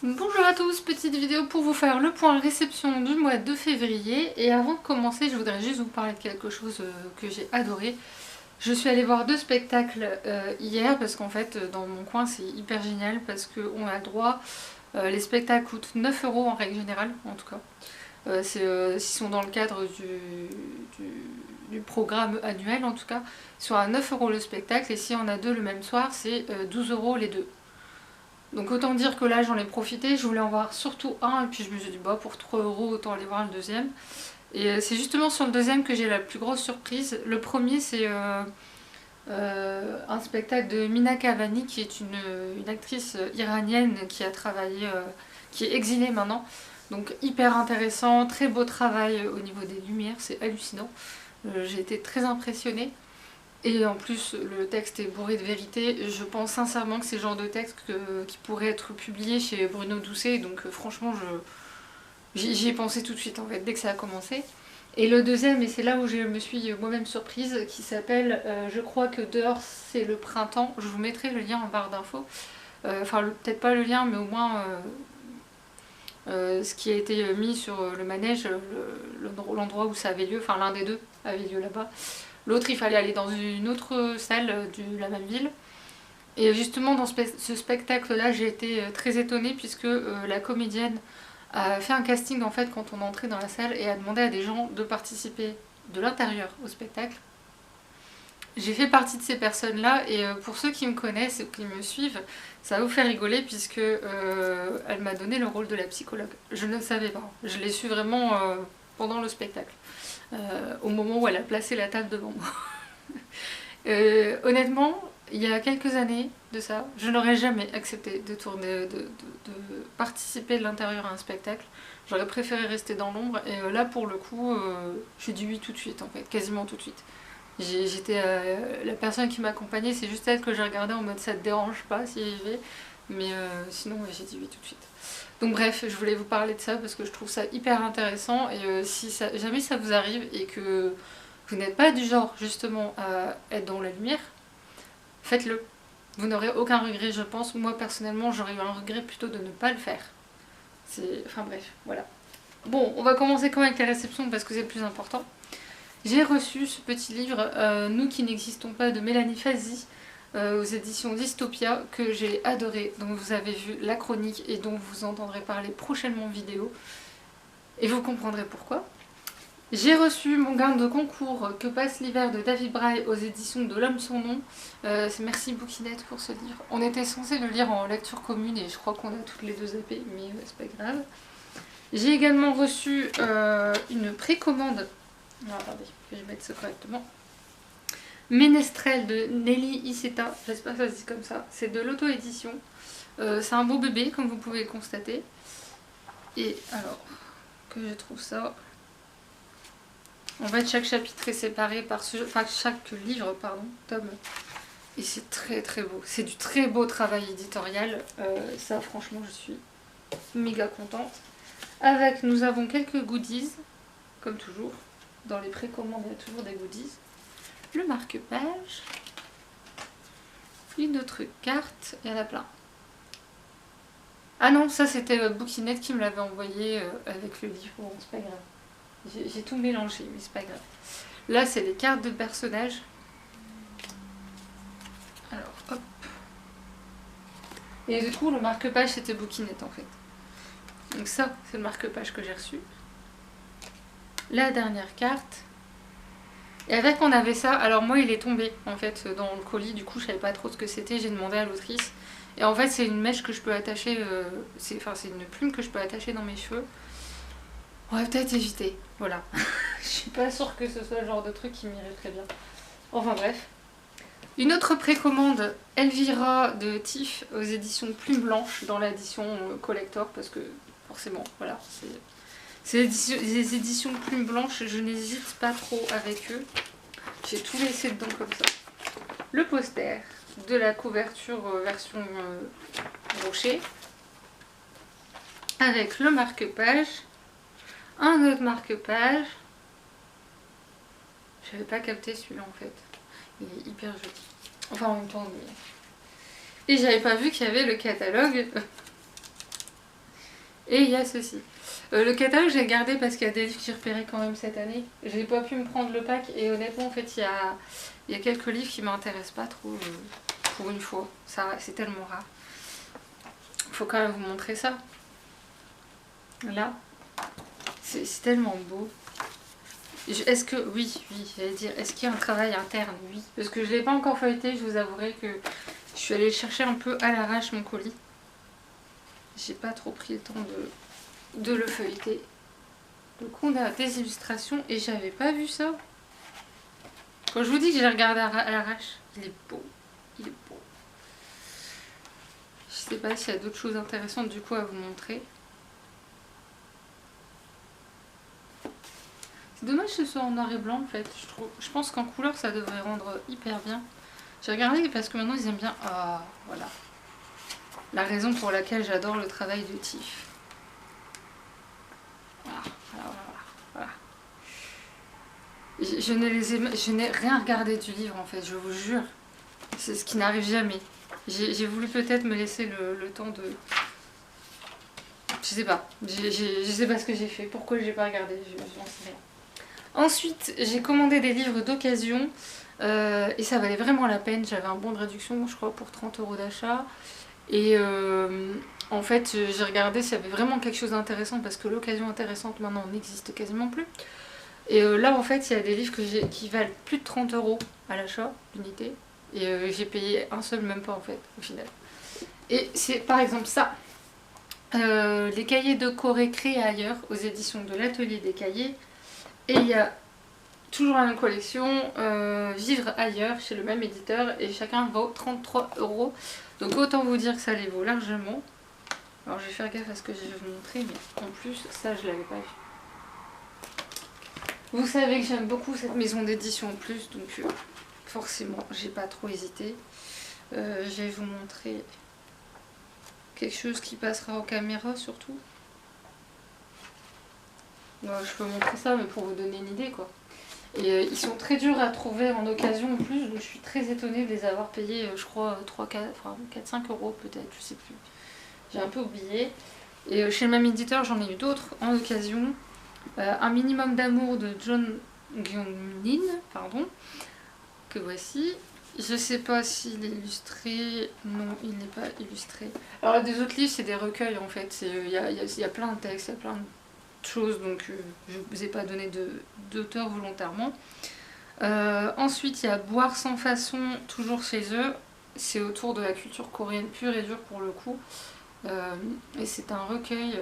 Bonjour à tous, petite vidéo pour vous faire le point réception du mois de février. Et avant de commencer, je voudrais juste vous parler de quelque chose que j'ai adoré. Je suis allée voir deux spectacles hier parce qu'en fait dans mon coin c'est hyper génial parce qu'on a le droit, les spectacles coûtent 9 euros en règle générale en tout cas. S'ils sont dans le cadre du programme annuel en tout cas, ils sont à 9 euros le spectacle et si on a deux le même soir c'est 12 euros les deux. Donc autant dire que là j'en ai profité, je voulais en voir surtout un et puis je me suis dit bah pour 3 euros autant aller voir le deuxième. Et c'est justement sur le deuxième que j'ai la plus grosse surprise. Le premier c'est un spectacle de Mina Kavani qui est une actrice iranienne qui a travaillé, qui est exilée maintenant. Donc hyper intéressant, très beau travail au niveau des lumières, c'est hallucinant. J'ai été très impressionnée. Et en plus, le texte est bourré de vérité. Je pense sincèrement que c'est le genre de texte qui pourrait être publié chez Bruno Doucet. Donc franchement, j'y ai pensé tout de suite en fait, dès que ça a commencé. Et le deuxième, et c'est là où je me suis moi-même surprise, qui s'appelle Je crois que dehors c'est le printemps. Je vous mettrai le lien en barre d'infos. Enfin, peut-être pas le lien, mais au moins ce qui a été mis sur le manège, l'endroit où ça avait lieu, enfin l'un des deux avait lieu là-bas. L'autre, il fallait aller dans une autre salle de la même ville. Et justement, dans ce spectacle-là, j'ai été très étonnée puisque la comédienne a fait un casting en fait quand on entrait dans la salle et a demandé à des gens de participer de l'intérieur au spectacle. J'ai fait partie de ces personnes-là et pour ceux qui me connaissent et qui me suivent, ça va vous faire rigoler puisque elle m'a donné le rôle de la psychologue. Je ne le savais pas, je l'ai su vraiment pendant le spectacle, au moment où elle a placé la table devant moi. Honnêtement, il y a quelques années de ça, je n'aurais jamais accepté de tourner, de participer de l'intérieur à un spectacle. J'aurais préféré rester dans l'ombre et là pour le coup, j'ai dit oui tout de suite en fait, quasiment tout de suite. J'étais la personne qui m'accompagnait, c'est juste elle que j'ai regardé en mode ça te dérange pas si j'y vais, mais sinon ouais, j'ai dit oui tout de suite. Donc bref, je voulais vous parler de ça parce que je trouve ça hyper intéressant et si jamais ça vous arrive et que vous n'êtes pas du genre justement à être dans la lumière, faites-le. Vous n'aurez aucun regret, je pense. Moi personnellement, j'aurais eu un regret plutôt de ne pas le faire. Enfin bref, voilà. Bon, on va commencer quand même avec la réception parce que c'est le plus important. J'ai reçu ce petit livre Nous qui n'existons pas de Mélanie Fazi aux éditions Dystopia que j'ai adoré, dont vous avez vu la chronique et dont vous entendrez parler prochainement en vidéo. Et vous comprendrez pourquoi. J'ai reçu mon gain de concours Que passe l'hiver de David Braille aux éditions de L'Homme sans nom. Merci Bouquinette pour ce livre. On était censé le lire en lecture commune et je crois qu'on a toutes les deux zappé, mais c'est pas grave. J'ai également reçu une précommande. Non, attendez, je vais mettre ça correctement. Ménestrel de Nelly Iceta, j'espère que ça se dit comme ça. C'est de l'auto-édition. C'est un beau bébé, comme vous pouvez le constater. Et alors, que je trouve ça. En fait, chaque chapitre est séparé par enfin, chaque livre, pardon, tome. Et c'est très très beau. C'est du très beau travail éditorial. Ça, franchement, je suis méga contente. Avec, nous avons quelques goodies, comme toujours. Dans les précommandes, il y a toujours des goodies. Le marque-page. Une autre carte. Il y en a plein. Ah non, ça c'était Bouquinette qui me l'avait envoyé avec le livre. Bon, c'est pas grave. J'ai tout mélangé, mais c'est pas grave. Là, c'est les cartes de personnages. Alors, hop. Et du coup, le marque-page, c'était Bouquinette, en fait. Donc ça, c'est le marque-page que j'ai reçu. La dernière carte. Et avec, on avait ça. Alors moi, il est tombé, en fait, dans le colis. Du coup, je savais pas trop ce que c'était. J'ai demandé à l'autrice. Et en fait, c'est une mèche que je peux attacher... c'est une plume que je peux attacher dans mes cheveux. On va peut-être éviter. Voilà. Je suis pas sûre que ce soit le genre de truc qui m'irait très bien. Enfin bref. Une autre précommande, Elvira de Tiff aux éditions Plume Blanche, dans l'édition collector, parce que forcément, voilà, c'est les éditions Plume Blanche, je n'hésite pas trop avec eux. J'ai tout laissé dedans comme ça. Le poster de la couverture version brochée, avec le marque-page, un autre marque-page. J'avais pas capté celui-là en fait. Il est hyper joli. Enfin en même temps, mais... Et j'avais pas vu qu'il y avait le catalogue Et il y a ceci. Le catalogue, j'ai gardé parce qu'il y a des livres que j'ai repérés quand même cette année. J'ai pas pu me prendre le pack et honnêtement, en fait, il y a quelques livres qui m'intéressent pas trop pour une fois. Ça, c'est tellement rare. Faut quand même vous montrer ça. Là, c'est tellement beau. Est-ce que... Oui, j'allais dire, est-ce qu'il y a un travail interne? Oui. Parce que je l'ai pas encore feuilleté, je vous avouerai que je suis allée chercher un peu à l'arrache mon colis. J'ai pas trop pris le temps de le feuilleter. Donc on a des illustrations et j'avais pas vu ça. Quand je vous dis que j'ai regardé à l'arrache, il est beau. Il est beau. Je sais pas s'il y a d'autres choses intéressantes du coup à vous montrer. C'est dommage que ce soit en noir et blanc en fait. Je pense qu'en couleur ça devrait rendre hyper bien. J'ai regardé parce que maintenant ils aiment bien... Ah, voilà. La raison pour laquelle j'adore le travail de Tiff. Voilà. Je n'ai rien regardé du livre en fait, je vous jure. C'est ce qui n'arrive jamais. J'ai voulu peut-être me laisser le temps de... Je sais pas. Je sais pas ce que j'ai fait. Pourquoi j'ai pas regardé, j'en sais rien. Ensuite, j'ai commandé des livres d'occasion. Et ça valait vraiment la peine. J'avais un bon de réduction, je crois, pour 30 € d'achat. Et en fait, j'ai regardé s'il y avait vraiment quelque chose d'intéressant parce que l'occasion intéressante maintenant n'existe quasiment plus. Et là, en fait, il y a des livres qui valent plus de 30 € à l'achat, l'unité. Et j'ai payé un seul, même pas en fait, au final. Et c'est par exemple ça. Les cahiers de Corée créés ailleurs, aux éditions de l'Atelier des Cahiers. Et il y a toujours la même collection, Vivre ailleurs, chez le même éditeur. Et chacun vaut 33 €. Donc autant vous dire que ça les vaut largement. Alors je vais faire gaffe à ce que je vais vous montrer, mais en plus, ça je l'avais pas vu. Vous savez que j'aime beaucoup cette maison d'édition en plus, donc forcément, j'ai pas trop hésité. Je vais vous montrer quelque chose qui passera aux caméras surtout. Bon, je peux montrer ça, mais pour vous donner une idée quoi. Et ils sont très durs à trouver en occasion en plus, donc je suis très étonnée de les avoir payés, je crois, 4-5 € peut-être, je sais plus. J'ai un peu oublié. Et chez le même éditeur, j'en ai eu d'autres en occasion. Un minimum d'amour de John Gyung-min, pardon, que voici. Je sais pas s'il est illustré. Non, il n'est pas illustré. Alors des autres livres, c'est des recueils en fait. Il y a plein de textes, il y a plein de choses, donc je ne vous ai pas donné d'auteur volontairement. Ensuite, il y a Boire sans façon, toujours chez eux. C'est autour de la culture coréenne pure et dure pour le coup. Et c'est un recueil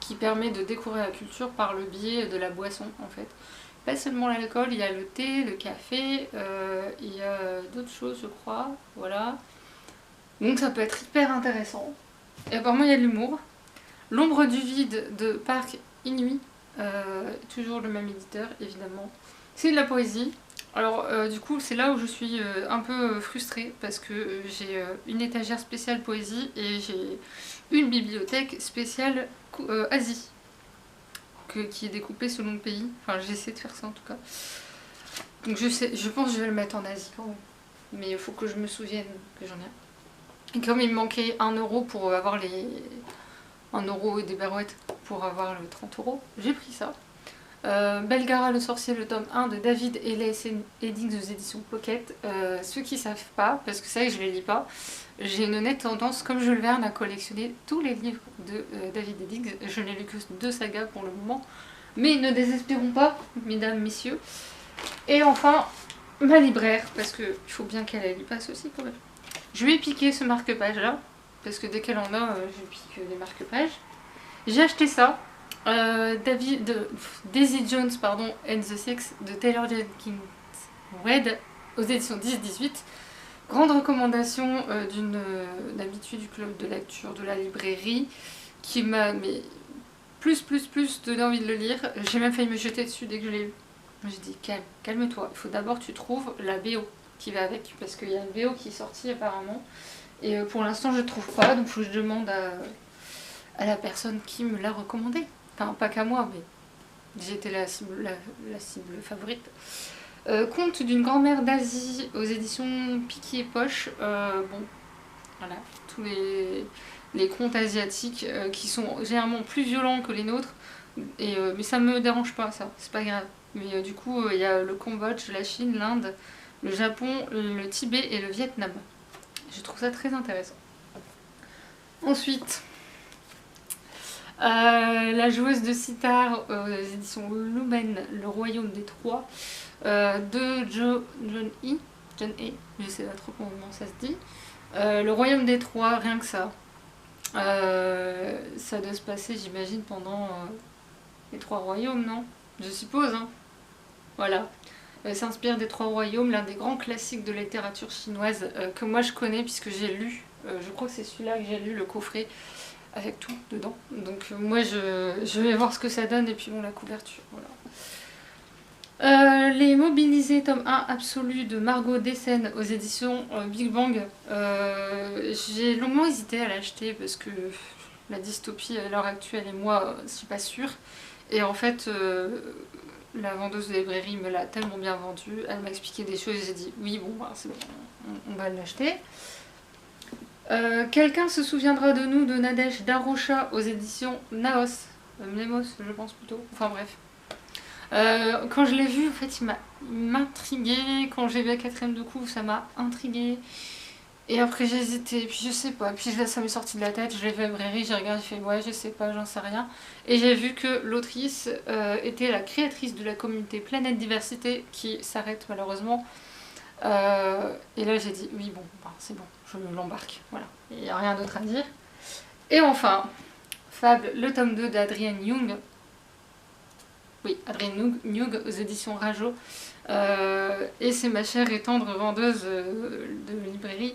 qui permet de découvrir la culture par le biais de la boisson en fait. Pas seulement l'alcool, il y a le thé, le café, il y a d'autres choses je crois, voilà. Donc ça peut être hyper intéressant. Et apparemment il y a de l'humour. L'ombre du vide de Park Inui, toujours le même éditeur évidemment. C'est de la poésie. Alors du coup c'est là où je suis un peu frustrée parce que j'ai une étagère spéciale poésie et j'ai une bibliothèque spéciale Asie qui est découpée selon le pays. Enfin j'essaie de faire ça en tout cas. Donc je pense que je vais le mettre en Asie quand même. Mais il faut que je me souvienne que j'en ai un. Et comme il me manquait 1 € pour avoir les... 1 € et des barouettes pour avoir le 30 €, j'ai pris ça. Belgara le sorcier, le tome 1 de David Ellis Eddings aux éditions Pocket. Ceux qui savent pas, parce que c'est vrai que je les lis pas, j'ai une nette tendance, comme Jules Verne, à collectionner tous les livres de David Eddings. Je n'ai lu que 2 sagas pour le moment, mais ne désespérons pas, mesdames, messieurs. Et enfin, ma libraire, parce qu'il faut bien qu'elle y passe aussi quand même. Je lui ai piqué ce marque-page là, parce que dès qu'elle en a, je pique des marque-pages. J'ai acheté ça. Daisy Jones pardon, and the Six de Taylor Jenkins Reid aux éditions 10-18. Grande recommandation d'une habituée du club de lecture de la librairie qui m'a plus donné envie de le lire. J'ai même failli me jeter dessus dès que je l'ai lu. J'ai dit calme-toi, il faut d'abord que tu trouves la BO qui va avec parce qu'il y a une BO qui est sortie apparemment et pour l'instant je ne trouve pas, donc il faut que je demande à la personne qui me l'a recommandé. Enfin, pas qu'à moi, mais j'étais la cible favorite. Conte d'une grand-mère d'Asie aux éditions Piquet et Poche. Bon, voilà, tous les contes asiatiques qui sont généralement plus violents que les nôtres. Mais ça me dérange pas, ça, c'est pas grave. Mais du coup, il y a le Cambodge, la Chine, l'Inde, le Japon, le Tibet et le Vietnam. Je trouve ça très intéressant. Ensuite, la joueuse de sitar aux éditions Lumen, Le Royaume des Trois, de John E. Je sais pas trop comment ça se dit. Le Royaume des Trois, rien que ça. Ça doit se passer, j'imagine, pendant les Trois Royaumes, non? Je suppose, hein. Voilà. S'inspire des Trois Royaumes, l'un des grands classiques de la littérature chinoise que moi je connais puisque j'ai lu. Je crois que c'est celui-là que j'ai lu, le coffret avec tout dedans. Donc moi je vais voir ce que ça donne et puis bon, la couverture. Voilà. Les Mobilisés, tome 1 absolu de Margot Dessen aux éditions Big Bang. J'ai longuement hésité à l'acheter parce que la dystopie à l'heure actuelle et moi, je suis pas sûre. Et en fait, la vendeuse de librairie me l'a tellement bien vendu, elle m'a expliqué des choses et j'ai dit oui, bon, bah, c'est bon, on va l'acheter. Quelqu'un se souviendra de nous de Nadège Darocha aux éditions Naos. Nemos, je pense plutôt. Enfin bref. Quand je l'ai vu, en fait, il m'intriguait. Quand j'ai vu la quatrième de couve, ça m'a intriguée. Et après j'ai hésité, puis je sais pas, puis ça m'est sorti de la tête, je l'ai fait à la librairie, j'ai regardé, j'ai fait ouais, je sais pas, j'en sais rien. Et j'ai vu que l'autrice était la créatrice de la communauté Planète Diversité qui s'arrête malheureusement. Et là j'ai dit oui, bon, bah, c'est bon, je l'embarque, voilà, il n'y a rien d'autre à dire. Et enfin, Fable, le tome 2 d'Adrienne Young. Oui, Adrienne Young aux éditions Rajo. Et c'est ma chère et tendre vendeuse de librairie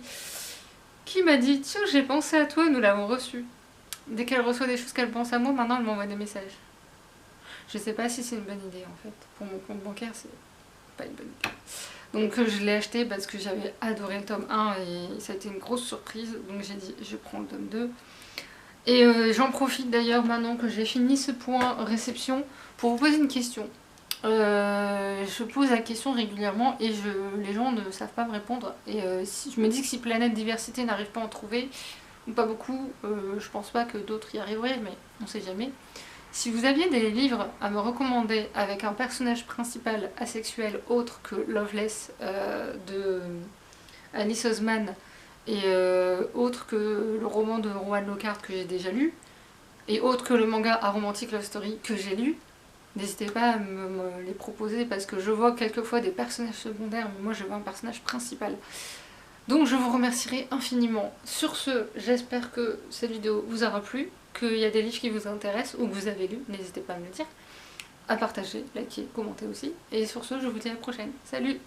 qui m'a dit tiens, j'ai pensé à toi, nous l'avons reçu. Dès qu'elle reçoit des choses qu'elle pense à moi, maintenant elle m'envoie des messages. Je sais pas si c'est une bonne idée en fait. Pour mon compte bancaire, c'est pas une bonne idée. Donc je l'ai acheté parce que j'avais adoré le tome 1 et ça a été une grosse surprise. Donc j'ai dit je prends le tome 2. Et j'en profite d'ailleurs maintenant que j'ai fini ce point réception pour vous poser une question. Je pose la question régulièrement et les gens ne savent pas me répondre. Et je me dis que si Planète Diversité n'arrive pas à en trouver, ou pas beaucoup, je pense pas que d'autres y arriveraient, mais on sait jamais. Si vous aviez des livres à me recommander avec un personnage principal asexuel autre que Loveless de Alice Oseman et autre que le roman de Rowan Lockhart que j'ai déjà lu, et autre que le manga A Romantic Love Story que j'ai lu, n'hésitez pas à me les proposer parce que je vois quelquefois des personnages secondaires, mais moi je vois un personnage principal. Donc je vous remercierai infiniment. Sur ce, j'espère que cette vidéo vous aura plu, qu'il y a des livres qui vous intéressent ou que vous avez lu, n'hésitez pas à me le dire, à partager, liker, commenter aussi. Et sur ce, je vous dis à la prochaine. Salut!